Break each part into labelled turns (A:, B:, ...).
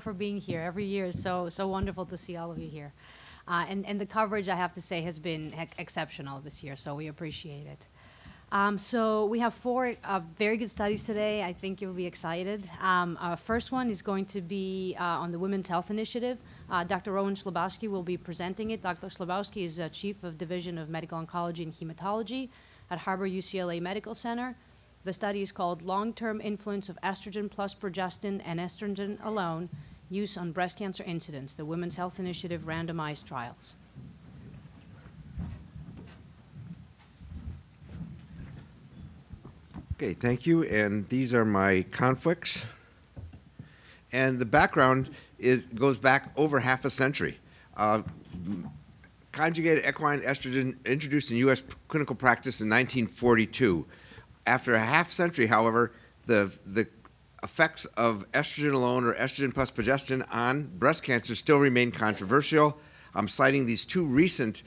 A: for being here. Every year is so wonderful to see all of you here. And the coverage, I have to say, has been exceptional this year, so we appreciate it. So we have four very good studies today. I think you'll be excited. Our first one is going to be on the Women's Health Initiative. Dr. Rowan Chlebowski will be presenting it. Dr. Chlebowski is Chief of Division of Medical Oncology and Hematology at Harbor-UCLA Medical Center. The study is called Long-term Influence of Estrogen plus Progestin and Estrogen Alone, Use on Breast Cancer Incidence, the Women's Health Initiative Randomized Trials.
B: Okay, thank you. And these are my conflicts. And the background goes back over half a century. Conjugated equine estrogen introduced in U.S. clinical practice in 1942. After a half century, however, the effects of estrogen alone or estrogen plus progestin on breast cancer still remain controversial. I'm citing these two recent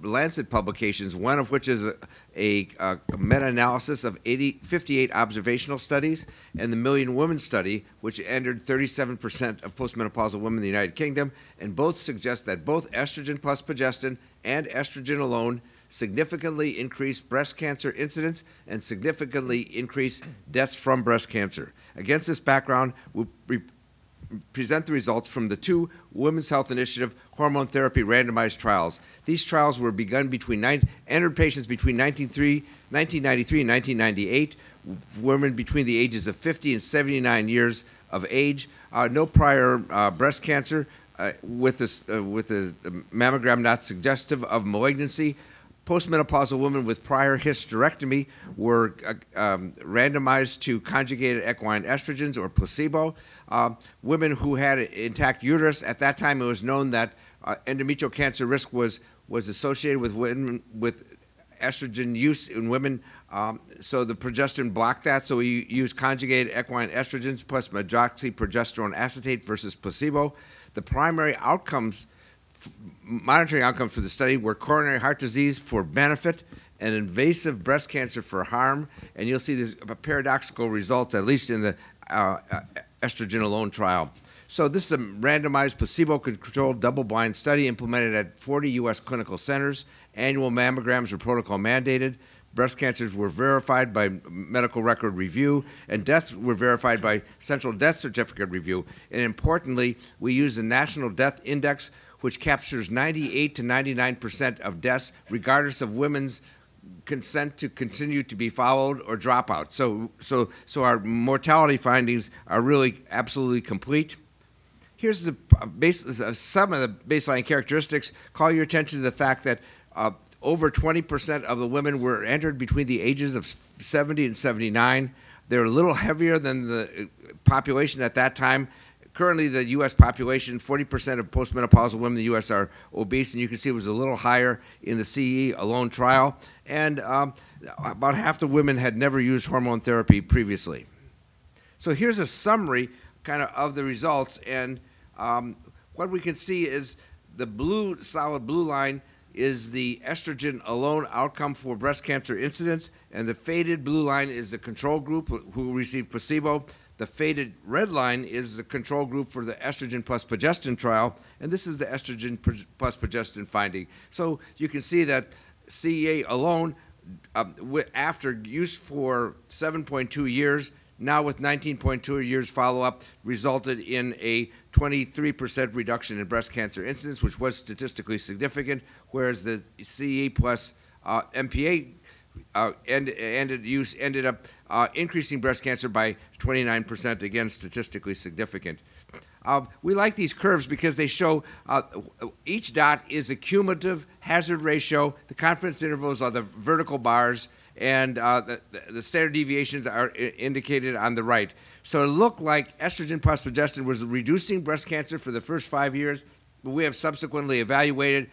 B: Lancet publications, one of which is a meta-analysis of 58 observational studies, and the Million Women study, which entered 37% of postmenopausal women in the United Kingdom, and both suggest that both estrogen plus progestin and estrogen alone significantly increase breast cancer incidence and significantly increase deaths from breast cancer. Against this background, we present the results from the two Women's Health Initiative hormone therapy randomized trials. These trials were begun entered patients between 1993 and 1998, women between the ages of 50 and 79 years of age, no prior breast cancer, with a mammogram not suggestive of malignancy. Postmenopausal women with prior hysterectomy were randomized to conjugated equine estrogens or placebo. Women who had an intact uterus, at that time it was known that endometrial cancer risk was associated with women with estrogen use in women, so the progestin blocked that, so we used conjugated equine estrogens plus medroxyprogesterone acetate versus placebo. The primary monitoring outcomes for the study were coronary heart disease for benefit and invasive breast cancer for harm, and you'll see these paradoxical results, at least in the estrogen alone trial. So this is a randomized placebo-controlled double-blind study implemented at 40 U.S. clinical centers. Annual mammograms were protocol mandated. Breast cancers were verified by medical record review, and deaths were verified by central death certificate review. And importantly, we used the National Death Index, which captures 98 to 99% of deaths, regardless of women's consent to continue to be followed or drop out. So our mortality findings are really absolutely complete. Here's some of the baseline characteristics. Call your attention to the fact that over 20% of the women were entered between the ages of 70 and 79. They're a little heavier than the population at that time. Currently, the U.S. population, 40% of postmenopausal women in the U.S. are obese, and you can see it was a little higher in the CE alone trial. And about half the women had never used hormone therapy previously. So here's a summary kind of the results, and what we can see is the solid blue line is the estrogen alone outcome for breast cancer incidence, and the faded blue line is the control group who received placebo. The faded red line is the control group for the estrogen plus progestin trial, and this is the estrogen plus progestin finding. So you can see that CEA alone, after use for 7.2 years, now with 19.2 years follow-up, resulted in a 23% reduction in breast cancer incidence, which was statistically significant, whereas the CE plus MPA ended up increasing breast cancer by 29%, again, statistically significant. We like these curves because they show each dot is a cumulative hazard ratio. The confidence intervals are the vertical bars, and the standard deviations are indicated on the right. So it looked like estrogen plus progestin was reducing breast cancer for the first 5 years, but we have subsequently evaluated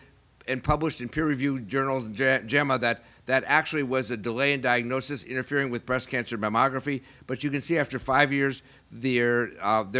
B: and published in peer-reviewed journals in JAMA that actually was a delay in diagnosis interfering with breast cancer mammography. But you can see after 5 years, there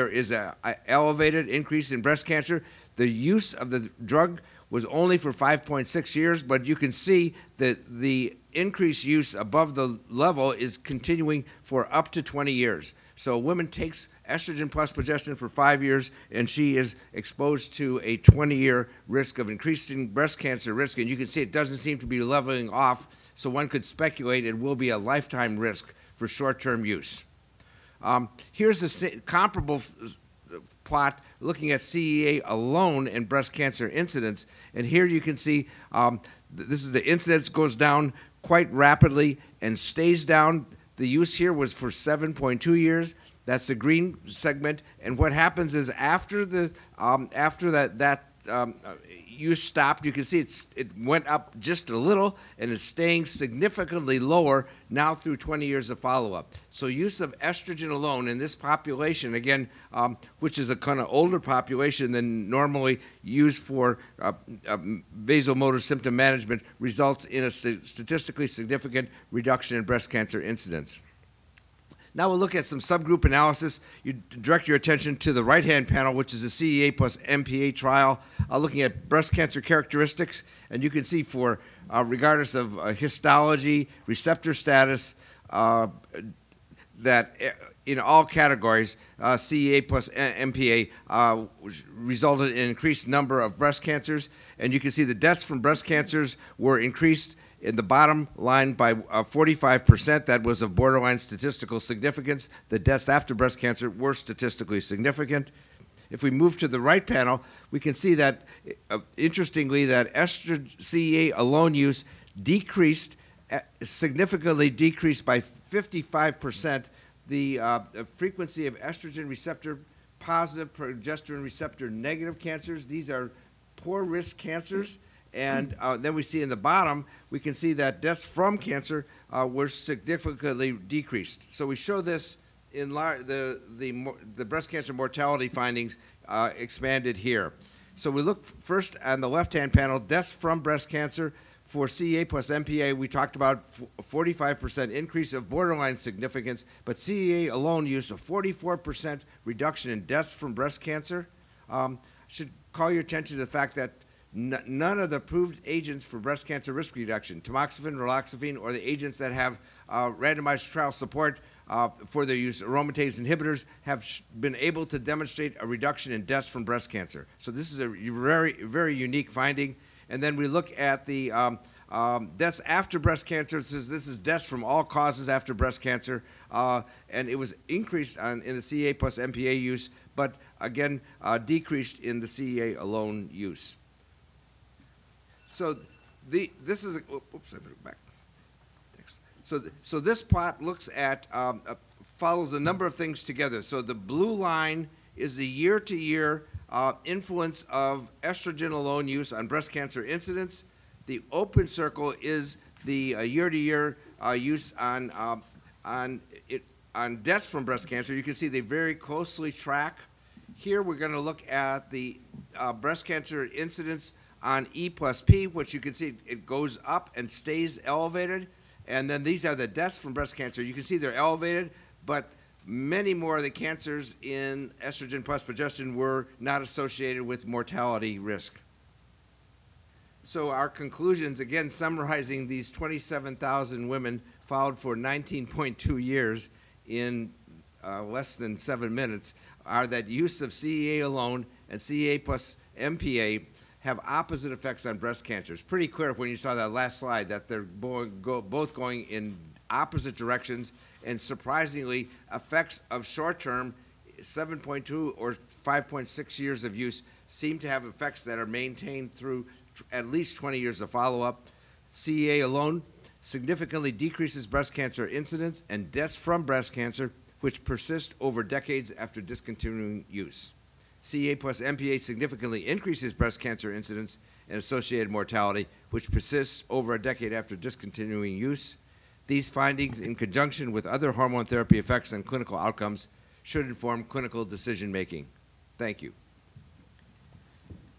B: is an elevated increase in breast cancer. The use of the drug was only for 5.6 years, but you can see that the increased use above the level is continuing for up to 20 years. So a woman takes estrogen plus progestin for 5 years, and she is exposed to a 20-year risk of increasing breast cancer risk. And you can see it doesn't seem to be leveling off, so one could speculate it will be a lifetime risk for short-term use. Here's a comparable plot looking at CEA alone and breast cancer incidence. And here you can see this is the incidence goes down quite rapidly and stays down. The use here was for 7.2 years. That's the green segment. And what happens is after that use stopped, you can see it went up just a little, and it's staying significantly lower now through 20 years of follow-up. So use of estrogen alone in this population, again, which is a kind of older population than normally used for vasomotor symptom management, results in a statistically significant reduction in breast cancer incidence. Now we'll look at some subgroup analysis. You direct your attention to the right-hand panel, which is a CEA plus MPA trial, looking at breast cancer characteristics. And you can see for, regardless of histology, receptor status, that in all categories, CEA plus MPA resulted in an increased number of breast cancers. And you can see the deaths from breast cancers were increased in the bottom line by 45%. That was of borderline statistical significance. The deaths after breast cancer were statistically significant. If we move to the right panel, we can see that, interestingly, that estrogen CEA alone use decreased, significantly decreased by 55% the frequency of estrogen receptor positive, progesterone receptor negative cancers. These are poor risk cancers. And then we see in the bottom, we can see that deaths from cancer were significantly decreased. So we show this in the breast cancer mortality findings expanded here. So we look first on the left-hand panel, deaths from breast cancer. For CEA plus MPA, we talked about a 45% increase of borderline significance, but CEA alone used a 44% reduction in deaths from breast cancer. Should call your attention to the fact that none of the approved agents for breast cancer risk reduction, tamoxifen, raloxifene, or the agents that have randomized trial support for their use, aromatase inhibitors, have been able to demonstrate a reduction in deaths from breast cancer. So this is a very, very unique finding. And then we look at the deaths after breast cancer. This is deaths from all causes after breast cancer, and it was increased in the CEA plus MPA use, but again decreased in the CEA alone use. So this is oops, I better go back. So this plot looks at follows a number of things together. So the blue line is the year-to-year influence of estrogen alone use on breast cancer incidence. The open circle is the year-to-year use on deaths from breast cancer. You can see they very closely track. Here we're going to look at the breast cancer incidence on E plus P, which you can see it goes up and stays elevated. And then these are the deaths from breast cancer. You can see they're elevated, but many more of the cancers in estrogen plus progestin were not associated with mortality risk. So our conclusions, again, summarizing these 27,000 women followed for 19.2 years in less than 7 minutes, are that use of CEA alone and CEA plus MPA have opposite effects on breast cancer. It's pretty clear when you saw that last slide that they're both going in opposite directions, and surprisingly, effects of short-term 7.2 or 5.6 years of use seem to have effects that are maintained through at least 20 years of follow-up. CEA alone significantly decreases breast cancer incidence and deaths from breast cancer, which persist over decades after discontinuing use. CEA plus MPA significantly increases breast cancer incidence and associated mortality, which persists over a decade after discontinuing use. These findings, in conjunction with other hormone therapy effects and clinical outcomes, should inform clinical decision-making. Thank you.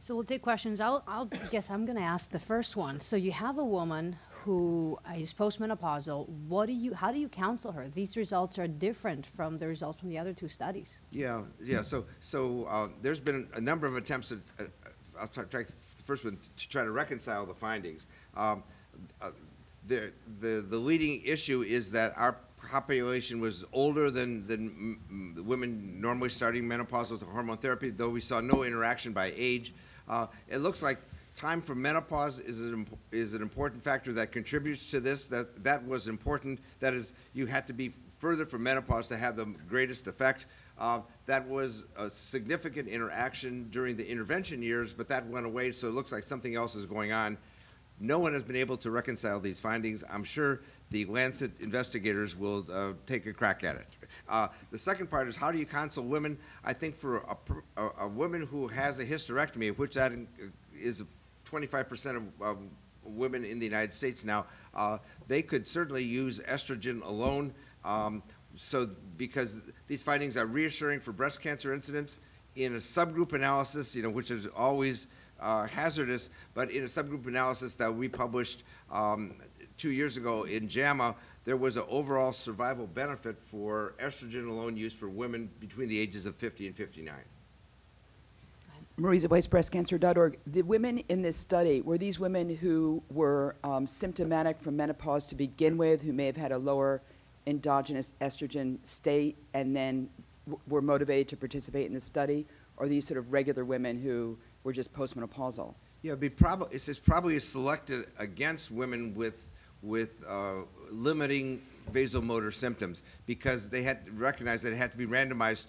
A: So we'll take questions. I guess I'm going to ask the first one. So you have a woman who is postmenopausal. How do you counsel her? These results are different from the results from the other two studies.
B: Yeah. So there's been a number of attempts to, I'll try the first one to try to reconcile the findings. The leading issue is that our population was older than women normally starting menopausal hormone therapy, though we saw no interaction by age. It looks like time for menopause is an important factor that contributes to this. That was important. That is, you had to be further from menopause to have the greatest effect. That was a significant interaction during the intervention years, but that went away, so it looks like something else is going on. No one has been able to reconcile these findings. I'm sure the Lancet investigators will take a crack at it. The second part is, how do you counsel women? I think for a woman who has a hysterectomy, which that is 25% of women in the United States now, they could certainly use estrogen alone. Because these findings are reassuring for breast cancer incidence in a subgroup analysis, which is always hazardous, but in a subgroup analysis that we published 2 years ago in JAMA, there was an overall survival benefit for estrogen alone use for women between the ages of 50 and 59.
C: Marisa Weiss, breastcancer.org. The women in this study, were these women who were symptomatic from menopause to begin with, who may have had a lower endogenous estrogen state and then were motivated to participate in the study, or these sort of regular women who were just postmenopausal?
B: Yeah, it's probably selected against women with limiting vasomotor symptoms, because they had to recognize that it had to be randomized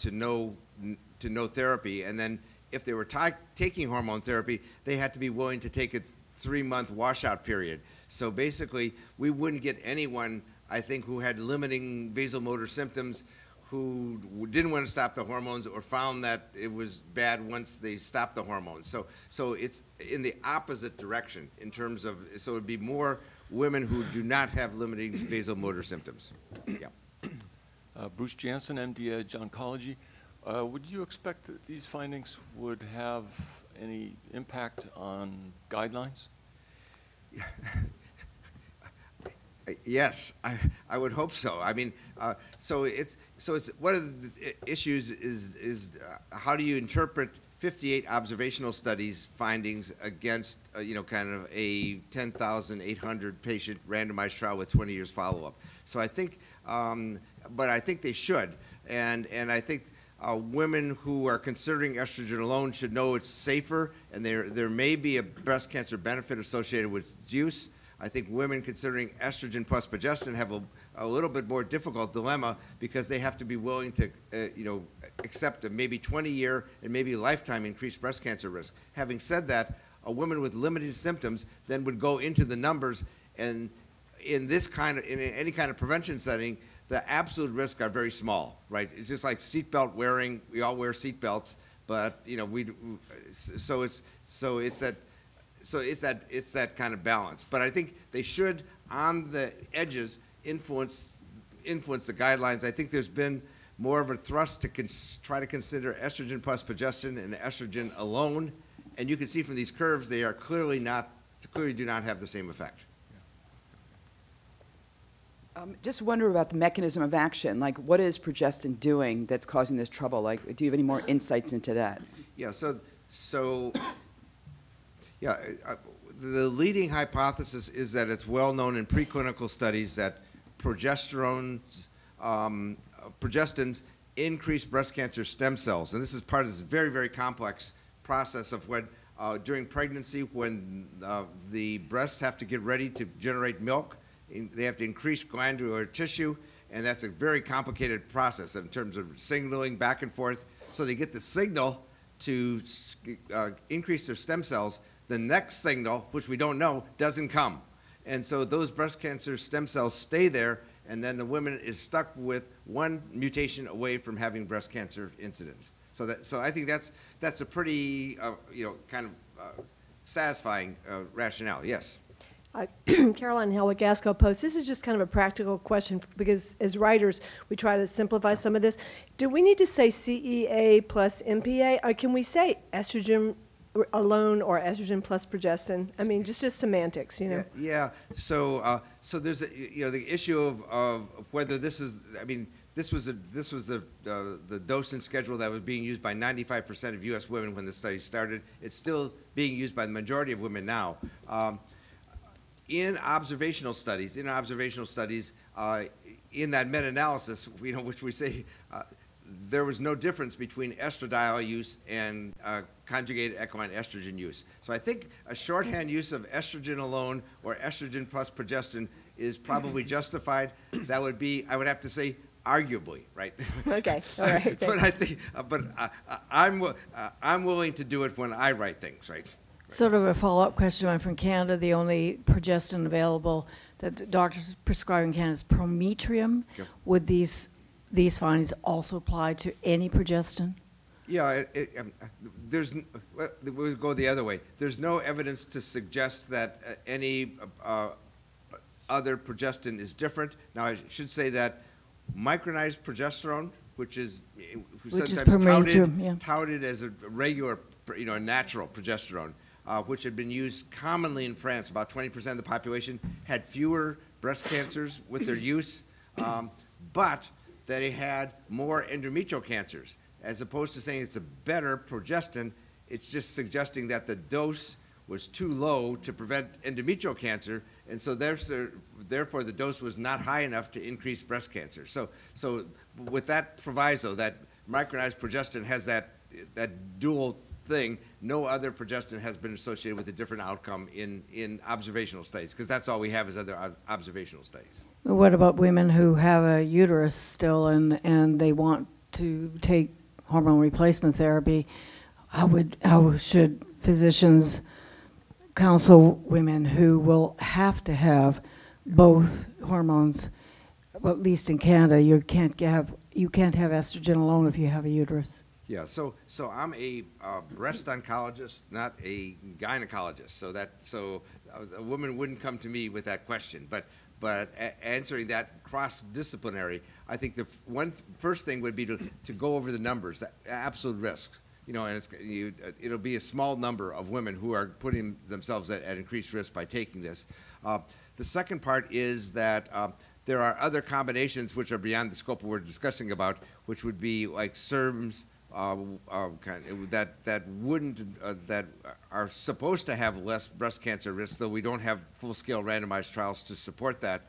B: to no therapy, and then if they were taking hormone therapy, they had to be willing to take a 3-month washout period. So basically, we wouldn't get anyone, I think, who had limiting vasomotor symptoms, who didn't want to stop the hormones or found that it was bad once they stopped the hormones. So it's in the opposite direction in terms of, so it would be more women who do not have limiting vasomotor symptoms. Yeah.
D: Bruce Jansen, MD, Edge Oncology. Would you expect that these findings would have any impact on guidelines?
B: Yes, I would hope so. I mean, so it's one of the issues is how do you interpret 58 observational studies findings against kind of a 10,800 patient randomized trial with 20 years follow-up. So I think, but I think they should, and I think women who are considering estrogen alone should know it's safer, and there may be a breast cancer benefit associated with use. I think women considering estrogen plus progestin have a little bit more difficult dilemma, because they have to be willing to, accept a maybe 20-year and maybe lifetime increased breast cancer risk. Having said that, a woman with limited symptoms then would go into the numbers, and in any kind of prevention setting, the absolute risks are very small, right? It's just like seatbelt wearing. We all wear seatbelts, but it's that kind of balance. But I think they should, on the edges, influence the guidelines. I think there's been more of a thrust to try to consider estrogen plus progestin and estrogen alone, and you can see from these curves they are clearly do not have the same effect.
C: Just wonder about the mechanism of action. Like, what is progestin doing that's causing this trouble? Like, do you have any more insights into that?
B: Yeah. The leading hypothesis is that it's well known in preclinical studies that progestins increase breast cancer stem cells, and this is part of this very, very complex process of when during pregnancy, when the breasts have to get ready to generate milk. They have to increase glandular tissue, and that's a very complicated process in terms of signaling back and forth. So they get the signal to increase their stem cells. The next signal, which we don't know, doesn't come. And so those breast cancer stem cells stay there, and then the woman is stuck with one mutation away from having breast cancer incidence. So I think that's a pretty kind of satisfying rationale. Yes.
E: Caroline Heligasco posts, this is just kind of a practical question, because as writers, we try to simplify some of this. Do we need to say CEA plus MPA, or can we say estrogen alone or estrogen plus progestin? I mean, just semantics,
B: Yeah. So there's the issue of whether this is. I mean, this was the dosing schedule that was being used by 95% of U.S. women when the study started. It's still being used by the majority of women now. In observational studies, in that meta-analysis, which we say there was no difference between estradiol use and conjugated equine estrogen use. So I think a shorthand use of estrogen alone or estrogen plus progestin is probably justified. That would be, I would have to say, arguably, right?
E: Okay, all right.
B: But I think, I'm willing to do it when I write things, right?
F: Sort of a follow-up question. I'm from Canada. The only progestin available that the doctors prescribe in Canada is prometrium.
B: Sure.
F: Would these findings also apply to any progestin?
B: Yeah, we'll go the other way. There's no evidence to suggest that any other progestin is different. Now, I should say that micronized progesterone, which is sometimes touted as a regular, natural progesterone, which had been used commonly in France. About 20% of the population had fewer breast cancers with their use, but they had more endometrial cancers. As opposed to saying it's a better progestin, it's just suggesting that the dose was too low to prevent endometrial cancer, and so therefore the dose was not high enough to increase breast cancer. So with that proviso, that micronized progestin has that dual thing, no other progestin has been associated with a different outcome in observational studies, because that's all we have is other observational studies.
F: What about women who have a uterus still and they want to take hormone replacement therapy? How should physicians counsel women who will have to have both hormones? Well, at least in Canada, you can't have estrogen alone if you have a uterus.
B: Yeah, so I'm a breast oncologist, not a gynecologist. So a woman wouldn't come to me with that question. But answering that cross-disciplinary, I think the first thing would be to go over the numbers, the absolute risks. And it'll be a small number of women who are putting themselves at increased risk by taking this. The second part is that there are other combinations which are beyond the scope we're discussing about, which would be like SERMs, that are supposed to have less breast cancer risk, though we don't have full-scale randomized trials to support that.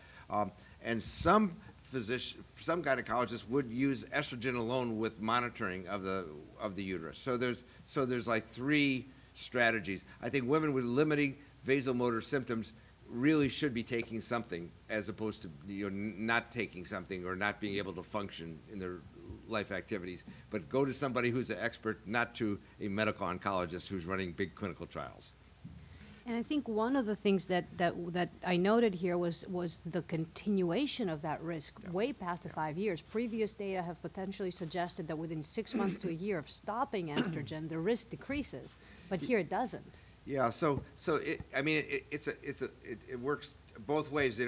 B: And some gynecologists would use estrogen alone with monitoring of the uterus. So there's like three strategies. I think women with limiting vasomotor symptoms really should be taking something, as opposed to not taking something or not being able to function in their life activities. But go to somebody who's an expert, not to a medical oncologist who's running big clinical trials.
A: And I think one of the things that I noted here was the continuation of that risk way past the 5 years. Previous data have potentially suggested that within 6 months to a year of stopping estrogen, the risk decreases, but here it doesn't.
B: Yeah, it works both ways.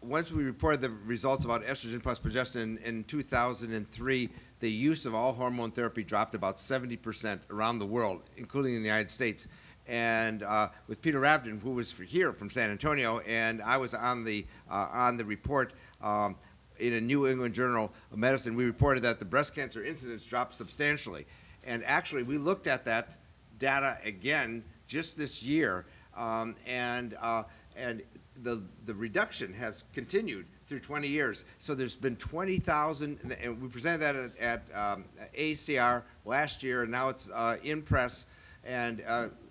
B: Once we reported the results about estrogen plus progestin in 2003, the use of all hormone therapy dropped about 70% around the world, including in the United States. And with Peter Ravden, who was here from San Antonio, and I was on the report in a New England Journal of Medicine, we reported that the breast cancer incidence dropped substantially. And actually, we looked at that data again just this year, and the reduction has continued through 20 years. So there's been 20,000, and we presented that at AACR last year, and now it's in press, and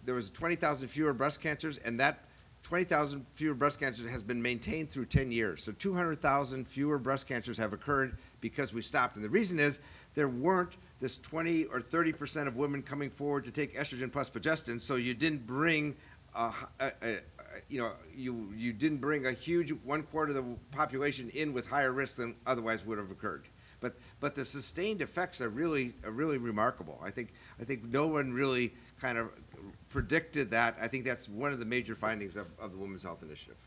B: there was 20,000 fewer breast cancers, and that 20,000 fewer breast cancers has been maintained through 10 years. So 200,000 fewer breast cancers have occurred because we stopped. And the reason is there weren't this 20 or 30% of women coming forward to take estrogen plus progestin, so you didn't bring you didn't bring a huge 1/4 of the population in with higher risk than otherwise would have occurred. But the sustained effects are really remarkable. I think no one really kind of predicted that. I think that's one of the major findings of the Women's Health Initiative.